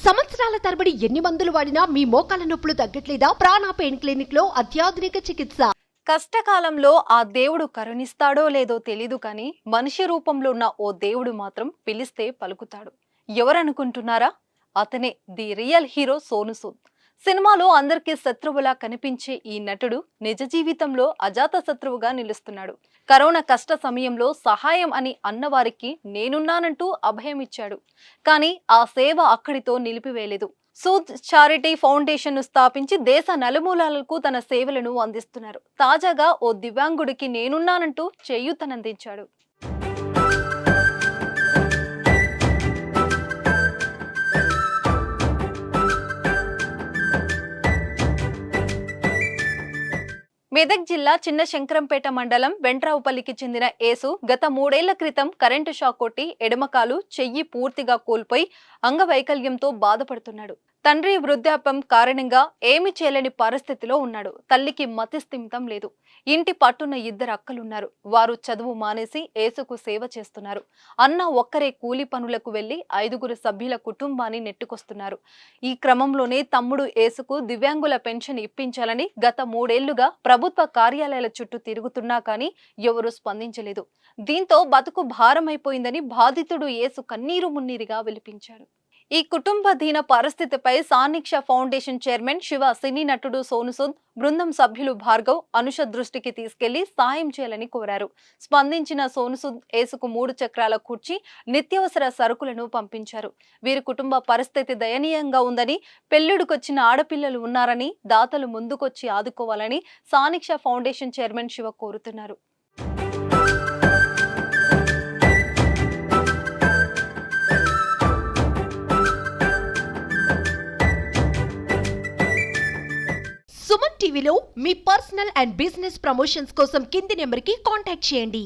సంవత్సరాల తరబడి ఎన్ని మందులు వాడినా మీ మోకాల నొప్పులు తగ్గట్లేదా? ప్రాణ పెయిన్ క్లినిక్ లో అత్యాధునిక చికిత్స. కష్టకాలంలో ఆ దేవుడు కరుణిస్తాడో లేదో తెలీదు కానీ మనిషి రూపంలో ఉన్న ఓ దేవుడు మాత్రం పిలిస్తే పలుకుతాడు. ఎవరనుకుంటున్నారా? అతనే the real hero Sonu Sood. సినిమాలో అందరికీ శత్రువులా కనిపించే ఈ నటుడు నిజ జీవితంలో అజాత శత్రువుగా నిలుస్తున్నాడు. కరోనా కష్ట సమయంలో సహాయం అని అన్నవారికి నేనున్నానంటూ అభయం ఇచ్చాడు. కానీ ఆ సేవ అక్కడితో నిలిపివేయలేదు. సూద్ చారిటీ ఫౌండేషన్ ను స్థాపించి దేశ నలుమూలలకు తన సేవలను అందిస్తున్నారు. తాజాగా ఓ దివ్యాంగుడికి నేనున్నానంటూ చేయూతనందించాడు. మెదక్ జిల్లా చిన్న శంకరంపేట మండలం వెంట్రావుపల్లికి చెందిన యేసు గత 3 ఏళ్ల క్రితం కరెంటు షాక్ కొట్టి ఎడమకాలు చెయ్యి పూర్తిగా కోల్పోయి అంగవైకల్యంతో బాధపడుతున్నాడు. తండ్రి వృద్ధాప్యం కారణంగా ఏమి చేయలేని పరిస్థితిలో ఉన్నాడు. తల్లికి మతిస్థిమితం లేదు. ఇంటి పట్టున 2 అక్కలున్నారు. వారు చదువు మానేసి యేసుకు సేవ చేస్తున్నారు. అన్న ఒక్కరే కూలి పనులకు వెళ్లి 5 సభ్యుల కుటుంబాన్ని నెట్టుకొస్తున్నారు. ఈ క్రమంలోనే తమ్ముడు యేసుకు దివ్యాంగుల పెన్షన్ ఇప్పించాలని గత 3 ఏళ్లుగా ప్రభుత్వ కార్యాలయాల చుట్టూ తిరుగుతున్నా కానీ ఎవరూ స్పందించలేదు. దీంతో బతుకు భారమైపోయిందని బాధితుడు యేసు కన్నీరు మున్నీరుగా విలిపించాడు. ఈ కుటుంబ దీన పరిస్థితిపై సాన్నిక్ష ఫౌండేషన్ చైర్మన్ శివ, సినీ నటుడు సోను సూద్ బృందం సభ్యులు భార్గవ్, అనుష దృష్టికి తీసుకెళ్లి సాయం చేయాలని కోరారు. స్పందించిన సోను సూద్ యేసుకు 3 చక్రాల కుర్చీ, నిత్యావసర సరుకులను పంపించారు. వీరి కుటుంబ పరిస్థితి దయనీయంగా ఉందని, పెళ్లిడుకొచ్చిన ఆడపిల్లలు ఉన్నారని, దాతలు ముందుకొచ్చి ఆదుకోవాలని సాన్నిక్ష ఫౌండేషన్ చైర్మన్ శివ కోరుతున్నారు. సుమన్ టీవీలో మీ పర్సనల్ అండ్ బిజినెస్ ప్రమోషన్స్ కోసం కింది నెంబర్కి కాంటాక్ట్ చేయండి.